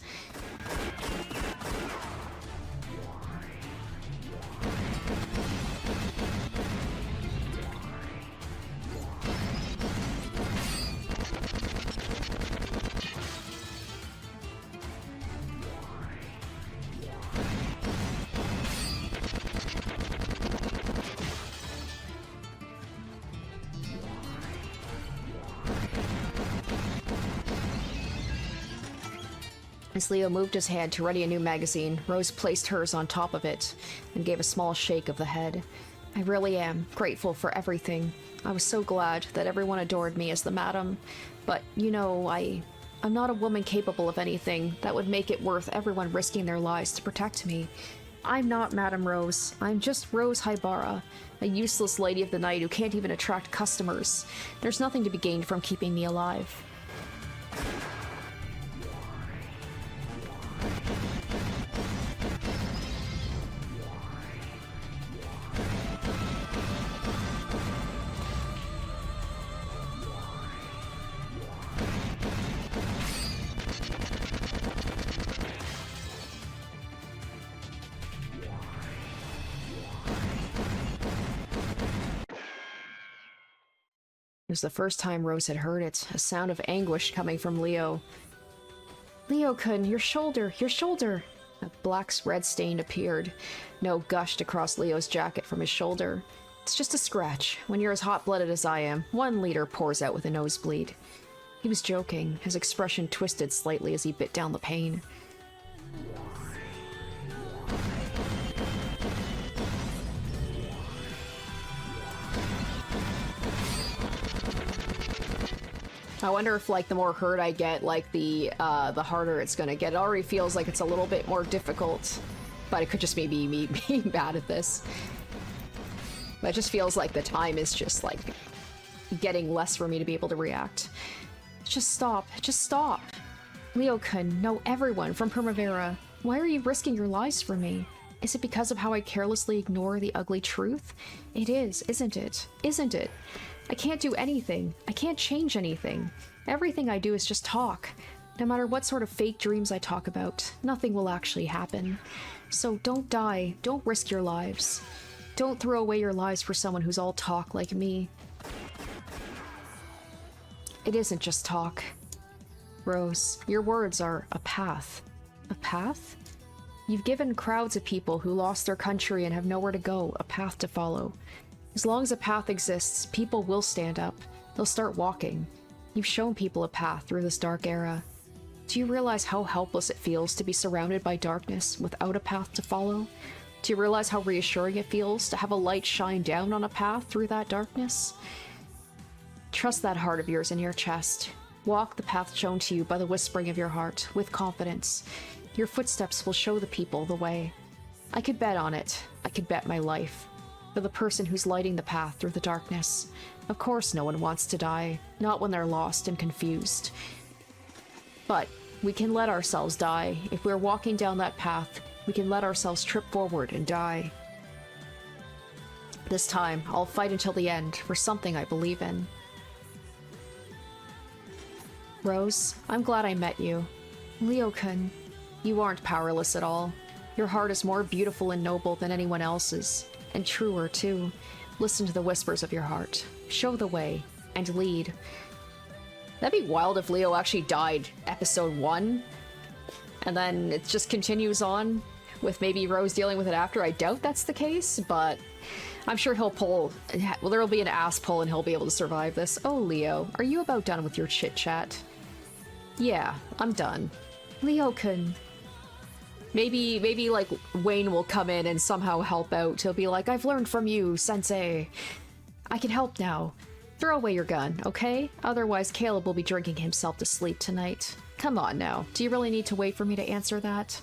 As Leo moved his hand to ready a new magazine, Rose placed hers on top of it and gave a small shake of the head. I really am grateful for everything. I was so glad that everyone adored me as the madam, but, you know, I'm not a woman capable of anything that would make it worth everyone risking their lives to protect me. I'm not Madame Rose. I'm just Rose Hybara, a useless lady of the night who can't even attract customers. There's nothing to be gained from keeping me alive. It was the first time Rose had heard it, a sound of anguish coming from Leo. Leo-kun, your shoulder, your shoulder! A black red stain appeared. No gushed across Leo's jacket from his shoulder. It's just a scratch. When you're as hot-blooded as I am, 1 liter pours out with a nosebleed. He was joking, his expression twisted slightly as he bit down the pain. I wonder if, like, the more hurt I get, like, the harder it's gonna get. It already feels like it's a little bit more difficult, but it could just maybe me being bad at this. But it just feels like the time is just, like, getting less for me to be able to react. Just stop. Just stop. Leo-kun, no, everyone from Primavera. Why are you risking your lives for me? Is it because of how I carelessly ignore the ugly truth? It is, isn't it? Isn't it? I can't do anything. I can't change anything. Everything I do is just talk. No matter what sort of fake dreams I talk about, nothing will actually happen. So don't die. Don't risk your lives. Don't throw away your lives for someone who's all talk like me. It isn't just talk. Rose, your words are a path. A path? You've given crowds of people who lost their country and have nowhere to go a path to follow. As long as a path exists, people will stand up. They'll start walking. You've shown people a path through this dark era. Do you realize how helpless it feels to be surrounded by darkness without a path to follow? Do you realize how reassuring it feels to have a light shine down on a path through that darkness? Trust that heart of yours in your chest. Walk the path shown to you by the whispering of your heart, with confidence. Your footsteps will show the people the way. I could bet on it. I could bet my life. For the person who's lighting the path through the darkness. Of course no one wants to die, not when they're lost and confused. But we can let ourselves die. If we're walking down that path, we can let ourselves trip forward and die. This time, I'll fight until the end for something I believe in. Rose, I'm glad I met you. Leo-kun, you aren't powerless at all. Your heart is more beautiful and noble than anyone else's. And truer, too. Listen to the whispers of your heart. Show the way. And lead. That'd be wild if Leo actually died episode 1. And then it just continues on with maybe Rose dealing with it after. I doubt that's the case, but I'm sure he'll pull... Well, there'll be an ass pull and he'll be able to survive this. Oh, Leo, are you about done with your chit-chat? Yeah, I'm done. Leo-kun... Maybe, like, Wayne will come in and somehow help out. He'll be like, I've learned from you, sensei. I can help now. Throw away your gun, okay? Otherwise, Caleb will be drinking himself to sleep tonight. Come on now. Do you really need to wait for me to answer that?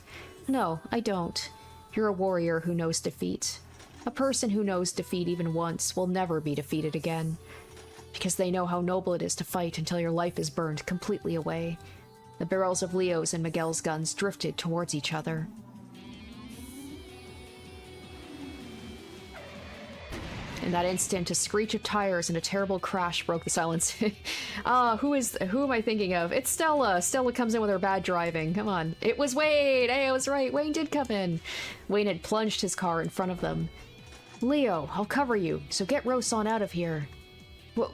No, I don't. You're a warrior who knows defeat. A person who knows defeat even once will never be defeated again. Because they know how noble it is to fight until your life is burned completely away. The barrels of Leo's and Miguel's guns drifted towards each other. In that instant, a screech of tires and a terrible crash broke the silence. Who am I thinking of? It's Stella! Stella comes in with her bad driving. Come on. It was Wayne! Hey, I was right. Wayne did come in. Wayne had plunged his car in front of them. Leo, I'll cover you, so get Rose on out of here.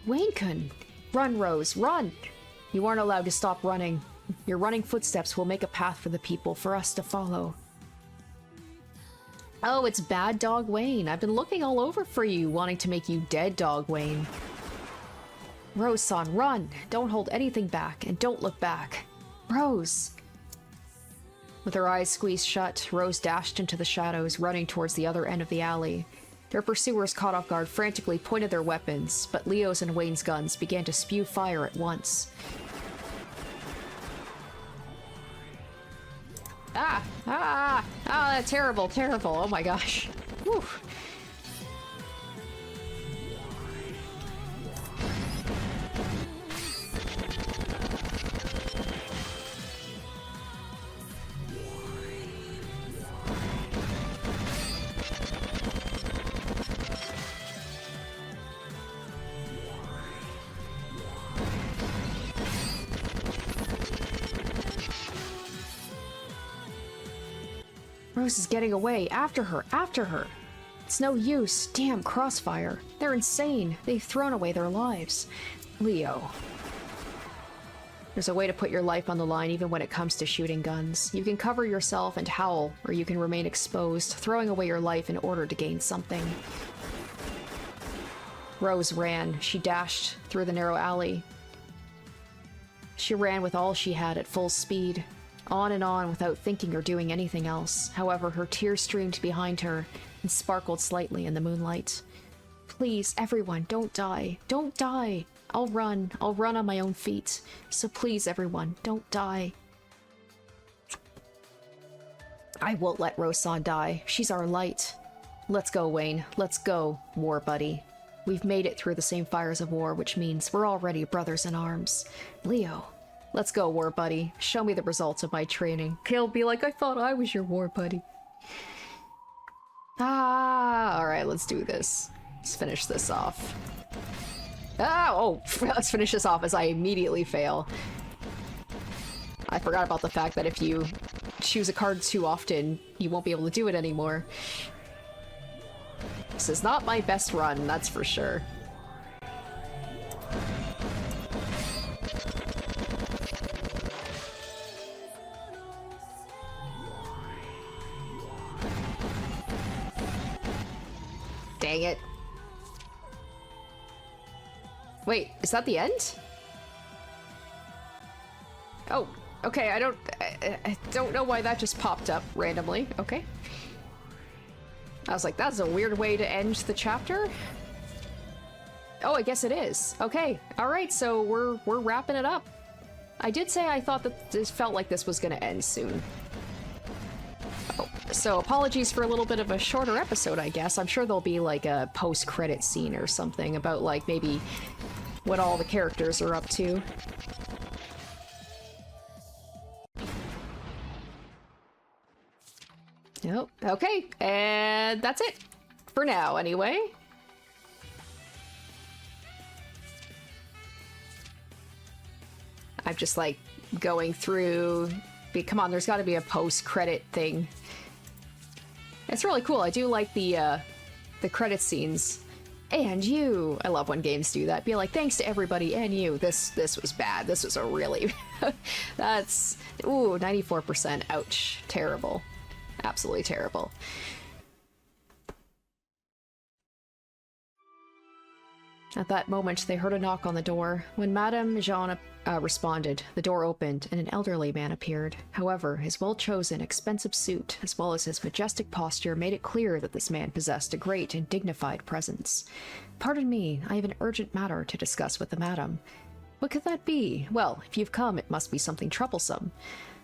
Wayne-kun! Run, Rose, run! You aren't allowed to stop running. Your running footsteps will make a path for the people, for us to follow. Oh, it's Bad Dog Wayne. I've been looking all over for you, wanting to make you Dead Dog Wayne. Rose-san, run! Don't hold anything back, and don't look back. Rose! With her eyes squeezed shut, Rose dashed into the shadows, running towards the other end of the alley. Their pursuers, caught off guard, frantically pointed their weapons, but Leo's and Wayne's guns began to spew fire at once. Ah! Ah! Ah, that's terrible, terrible. Oh my gosh. Whew. Rose is getting away. After her! After her! It's no use. Damn Crossfire. They're insane. They've thrown away their lives. Leo. There's a way to put your life on the line even when it comes to shooting guns. You can cover yourself and howl, or you can remain exposed, throwing away your life in order to gain something. Rose ran. She dashed through the narrow alley. She ran with all she had at full speed. On and on without thinking or doing anything else. However, her tears streamed behind her and sparkled slightly in the moonlight. Please, everyone, don't die. Don't die. I'll run. I'll run on my own feet. So please, everyone, don't die. I won't let Rosan die. She's our light. Let's go, Wayne. Let's go, war buddy. We've made it through the same fires of war, which means we're already brothers in arms. Leo. Let's go, war buddy. Show me the results of my training. He'll be like, I thought I was your war buddy. Ah, alright, let's do this. Let's finish this off. Ah, oh, let's finish this off as I immediately fail. I forgot about the fact that if you choose a card too often, you won't be able to do it anymore. This is not my best run, that's for sure. Dang it. Wait, is that the end? Oh, okay, I don't know why that just popped up randomly. Okay. I was like, that's a weird way to end the chapter. Oh, I guess it is. Okay, alright, so we're wrapping it up. I did say I thought that this felt like this was gonna end soon. Oh, so apologies for a little bit of a shorter episode, I guess. I'm sure there'll be like a post-credit scene or something about like maybe what all the characters are up to. Nope. Okay, and that's it. For now, anyway. I'm just like going through... Come on, there's gotta be a post-credit thing. It's really cool. I do like the credit scenes. And you! I love when games do that. Be like, thanks to everybody and you. This was bad. This was a really... That's... Ooh, 94%. Ouch. Terrible. Absolutely terrible. At that moment, they heard a knock on the door. When Madame Jean responded, the door opened and an elderly man appeared. However, his well-chosen, expensive suit, as well as his majestic posture, made it clear that this man possessed a great and dignified presence. Pardon me, I have an urgent matter to discuss with the madam. What could that be? Well, if you've come, it must be something troublesome.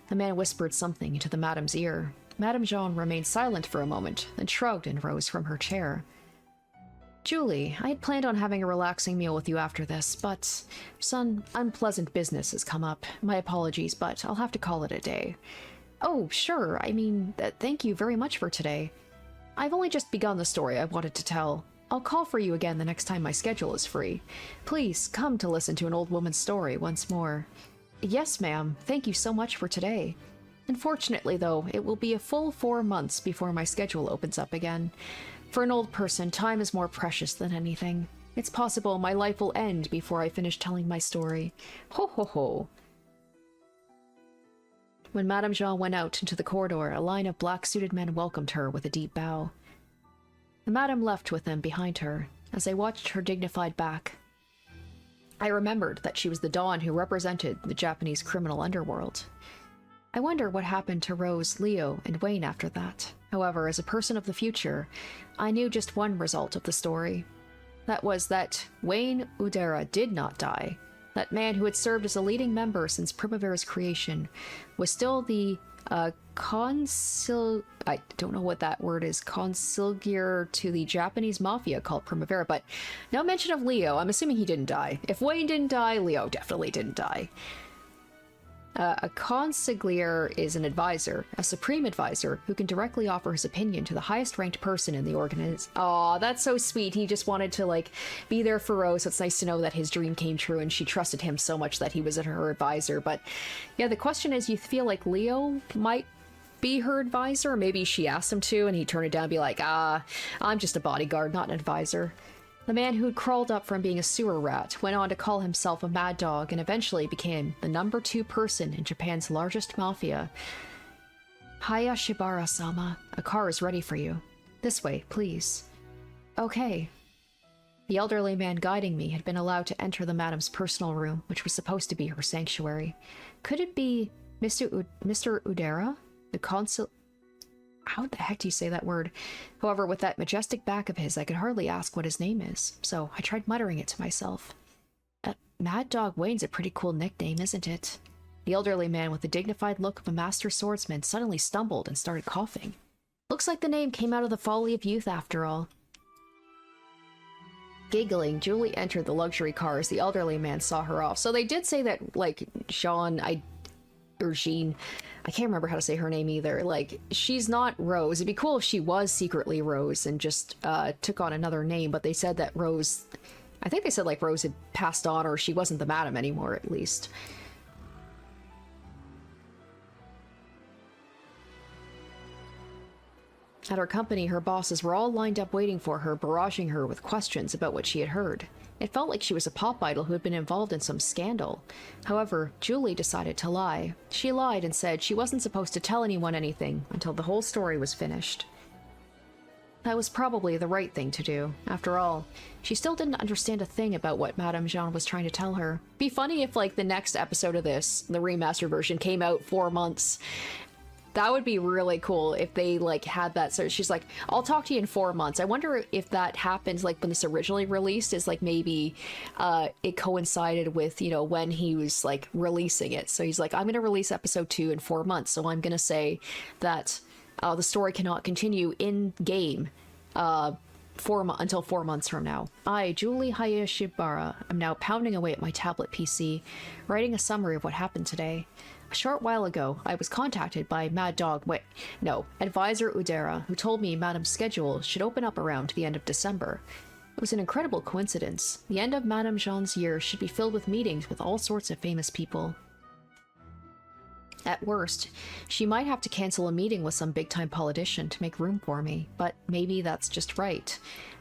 The man whispered something into the madame's ear. Madame Jean remained silent for a moment, then shrugged and rose from her chair. Julie, I had planned on having a relaxing meal with you after this, but some unpleasant business has come up. My apologies, but I'll have to call it a day. Oh, sure. I mean, thank you very much for today. I've only just begun the story I wanted to tell. I'll call for you again the next time my schedule is free. Please, come to listen to an old woman's story once more. Yes, ma'am. Thank you so much for today. Unfortunately, though, it will be a full 4 months before my schedule opens up again. For an old person, time is more precious than anything. It's possible my life will end before I finish telling my story. Ho ho ho. When Madame Jean went out into the corridor, a line of black-suited men welcomed her with a deep bow. The madam left with them behind her. As I watched her dignified back, I remembered that she was the Dawn who represented the Japanese criminal underworld. I wonder what happened to Rose, Leo, and Wayne after that. However, as a person of the future, I knew just one result of the story. That was that Wayne Udera did not die. That man who had served as a leading member since Primavera's creation was still the I don't know what that word is, consigliere to the Japanese mafia called Primavera, but no mention of Leo. I'm assuming he didn't die. If Wayne didn't die, Leo definitely didn't die. A consigliere is an advisor, a supreme advisor, who can directly offer his opinion to the highest ranked person in the organization. Aw, that's so sweet. He just wanted to, like, be there for Rose. It's nice to know that his dream came true and she trusted him so much that he was her advisor. But yeah, the question is, you feel like Leo might be her advisor? Or maybe she asked him to and he turned it down and be like, I'm just a bodyguard, not an advisor. The man who'd crawled up from being a sewer rat went on to call himself a mad dog and eventually became the #2 person in Japan's largest mafia. Hayashibara-sama, a car is ready for you. This way, please. Okay. The elderly man guiding me had been allowed to enter the madam's personal room, which was supposed to be her sanctuary. Could it be Mr. Udera? The consul... How the heck do you say that word? However, with that majestic back of his, I could hardly ask what his name is, so I tried muttering it to myself. Mad Dog Wayne's a pretty cool nickname, isn't it? The elderly man with the dignified look of a master swordsman suddenly stumbled and started coughing. Looks like the name came out of the folly of youth after all. Giggling, Julie entered the luxury car as the elderly man saw her off. So they did say that, like, Jean, I can't remember how to say her name either. Like, she's not Rose. It'd be cool if she was secretly Rose and just took on another name, but they said that Rose... I think they said, like, Rose had passed on, or she wasn't the madam anymore, at least. At her company, her bosses were all lined up waiting for her, barraging her with questions about what she had heard. It felt like she was a pop idol who had been involved in some scandal. However, Julie decided to lie. She lied and said she wasn't supposed to tell anyone anything until the whole story was finished. That was probably the right thing to do. After all, she still didn't understand a thing about what Madame Jean was trying to tell her. Be funny if, like, the next episode of this, the remastered version, came out 4 months. That would be really cool if they, like, had that. So she's like, I'll talk to you in 4 months. I wonder if that happens, like, when this originally released, is, like, maybe it coincided with, you know, when he was, like, releasing it. So he's like, I'm going to release episode 2 in 4 months. So I'm going to say that the story cannot continue in-game until 4 months from now. I, Julie Hayashibara, am now pounding away at my tablet PC, writing a summary of what happened today. A short while ago, I was contacted by Advisor Udera, who told me Madame's schedule should open up around the end of December. It was an incredible coincidence. The end of Madame Jean's year should be filled with meetings with all sorts of famous people. At worst, she might have to cancel a meeting with some big-time politician to make room for me, but maybe that's just right.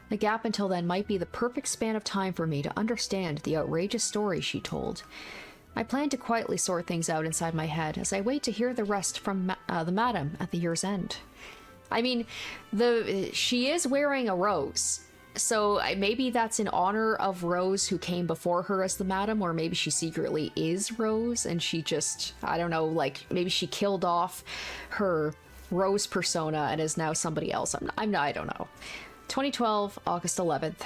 The gap until then might be the perfect span of time for me to understand the outrageous story she told. I plan to quietly sort things out inside my head as I wait to hear the rest from the madam at the year's end. I mean, she is wearing a rose, so maybe that's in honor of Rose who came before her as the madam, or maybe she secretly is Rose and she just, I don't know, like, maybe she killed off her Rose persona and is now somebody else. I don't know. 2012, August 11th.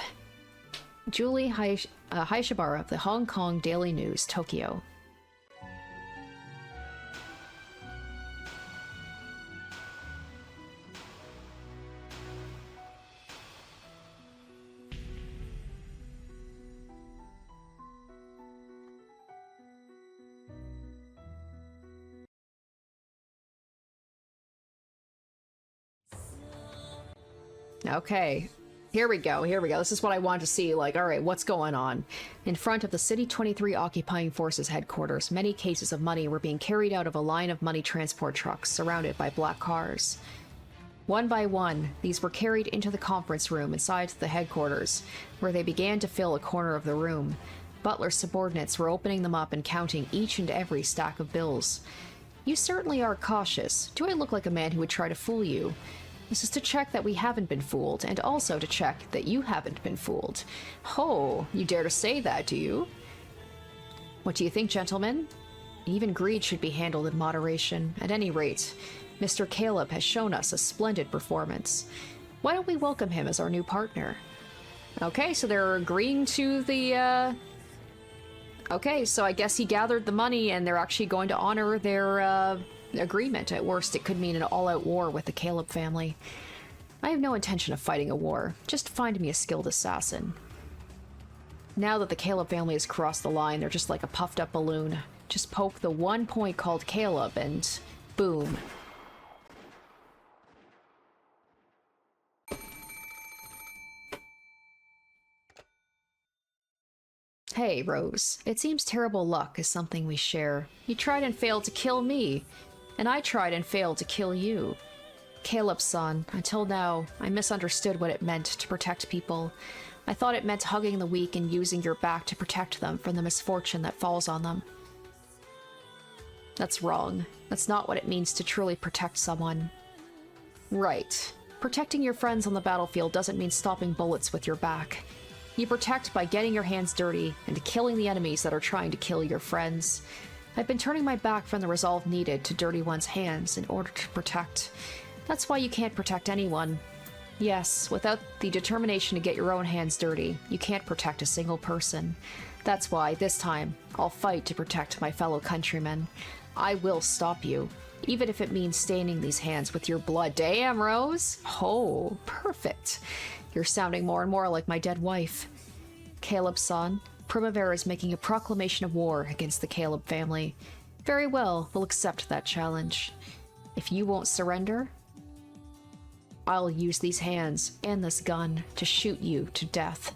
Julie Hayashibara of the Hong Kong Daily News, Tokyo. Okay. Here we go. This is what I want to see. Like, all right, what's going on? In front of the City 23 Occupying Forces headquarters, many cases of money were being carried out of a line of money transport trucks surrounded by black cars. One by one, these were carried into the conference room inside the headquarters, where they began to fill a corner of the room. Butler's subordinates were opening them up and counting each and every stack of bills. You certainly are cautious. Do I look like a man who would try to fool you? This is to check that we haven't been fooled, and also to check that you haven't been fooled. Oh, you dare to say that, do you? What do you think, gentlemen? Even greed should be handled in moderation. At any rate, Mr. Caleb has shown us a splendid performance. Why don't we welcome him as our new partner? Okay, so they're agreeing to the, Okay, so I guess he gathered the money and they're actually going to honor their, agreement. At worst, it could mean an all-out war with the Caleb family. I have no intention of fighting a war. Just find me a skilled assassin. Now that the Caleb family has crossed the line, they're just like a puffed-up balloon. Just poke the one point called Caleb and boom. Hey, Rose. It seems terrible luck is something we share. You tried and failed to kill me, and I tried and failed to kill you. Caleb's son, until now, I misunderstood what it meant to protect people. I thought it meant hugging the weak and using your back to protect them from the misfortune that falls on them. That's wrong. That's not what it means to truly protect someone. Right. Protecting your friends on the battlefield doesn't mean stopping bullets with your back. You protect by getting your hands dirty and killing the enemies that are trying to kill your friends. I've been turning my back from the resolve needed to dirty one's hands in order to protect. That's why you can't protect anyone. Yes, without the determination to get your own hands dirty, you can't protect a single person. That's why, this time, I'll fight to protect my fellow countrymen. I will stop you, even if it means staining these hands with your blood. Damn, Rose! Oh, perfect. You're sounding more and more like my dead wife. Caleb's son, Primavera is making a proclamation of war against the Caleb family. Very well, we'll accept that challenge. If you won't surrender, I'll use these hands and this gun to shoot you to death.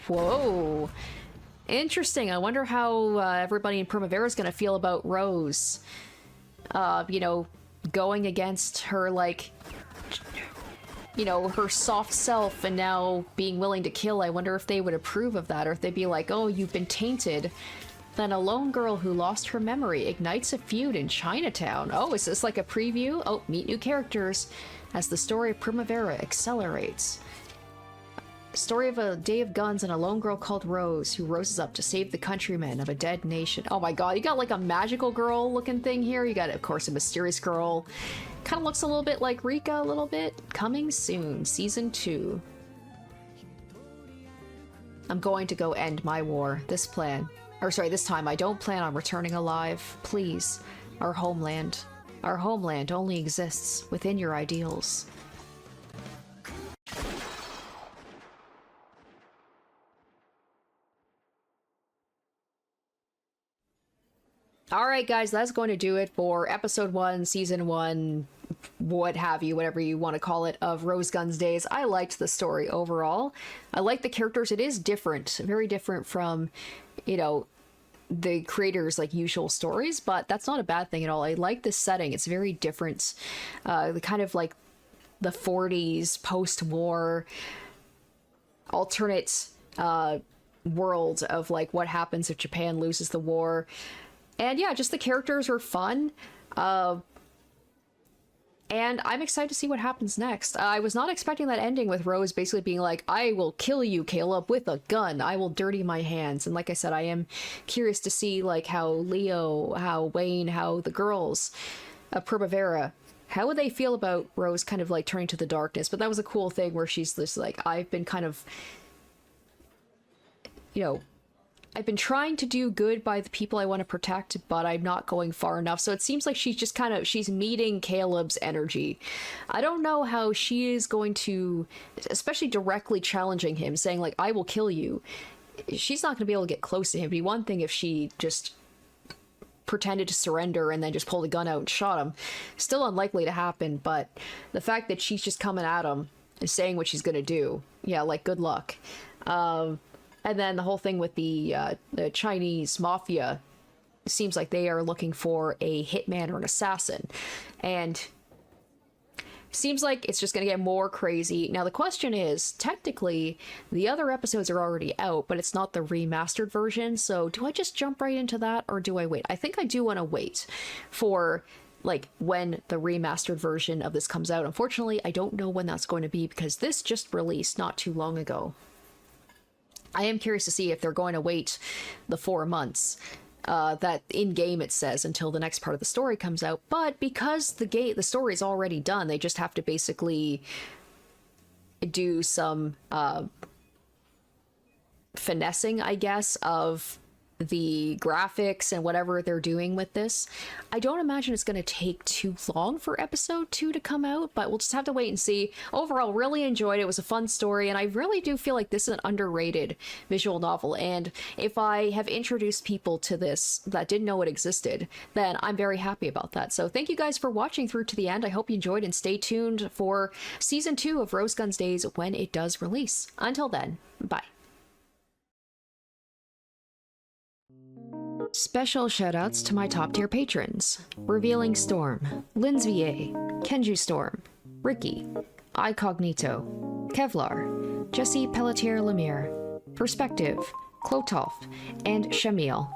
Whoa. Interesting. I wonder how everybody in Primavera is going to feel about Rose. You know, going against her, like, you know, her soft self and now being willing to kill. I wonder if they would approve of that, or if they'd be like, oh, you've been tainted. Then a lone girl who lost her memory ignites a feud in Chinatown. Oh, is this like a preview? Oh, meet new characters as the story of Primavera accelerates. Story of a day of guns and a lone girl called Rose who roses up to save the countrymen of a dead nation. Oh my god, you got like a magical girl looking thing here. You got, of course, a mysterious girl. Kind of looks a little bit like Rika a little bit. Coming soon, season 2. I'm going to go end my war. This time I don't plan on returning alive. Please, our homeland. Our homeland only exists within your ideals. Alright guys, that's going to do it for episode 1, season 1, what have you, whatever you want to call it, of Rose Guns Days. I liked the story overall. I like the characters. It is different, very different from, you know, the creators' like usual stories, but that's not a bad thing at all. I like this setting. It's very different. The kind of like the 40s post-war alternate world of like what happens if Japan loses the war. And yeah, just the characters are fun. And I'm excited to see what happens next. I was not expecting that ending with Rose basically being like, I will kill you, Caleb, with a gun. I will dirty my hands. And like I said, I am curious to see like how Leo, how Wayne, how the girls of Primavera, how would they feel about Rose kind of like turning to the darkness? But that was a cool thing where she's just like, I've been kind of, you know, I've been trying to do good by the people I want to protect, but I'm not going far enough. So it seems like she's just kind of, she's meeting Caleb's energy. I don't know how she is going to, especially directly challenging him, saying like, I will kill you. She's not going to be able to get close to him. It'd be one thing if she just pretended to surrender and then just pulled a gun out and shot him. Still unlikely to happen, but the fact that she's just coming at him and saying what she's going to do, yeah, like, good luck. And then the whole thing with the Chinese mafia, seems like they are looking for a hitman or an assassin. And seems like it's just going to get more crazy. Now, the question is, technically, the other episodes are already out, but it's not the remastered version. So do I just jump right into that, or do I wait? I think I do want to wait for, like, when the remastered version of this comes out. Unfortunately, I don't know when that's going to be, because this just released not too long ago. I am curious to see if they're going to wait the 4 months that in-game it says until the next part of the story comes out. But because the story is already done, they just have to basically do some finessing, I guess, of the graphics and whatever they're doing with this. I don't imagine it's going to take too long for episode 2 to come out, but we'll just have to wait and see. Overall, really enjoyed it. It was a fun story, and I really do feel like this is an underrated visual novel, and if I have introduced people to this that didn't know it existed, then I'm very happy about that. So thank you guys for watching through to the end. I hope you enjoyed, and stay tuned for season 2 of Rose Guns Days when it does release. Until then, bye. Special shoutouts to my top tier patrons: Revealing Storm, Linsvier, Kenju Storm, Ricky, Icognito, Kevlar, Jesse Pelletier Lemire, Perspective, Klotolf, and Shamil.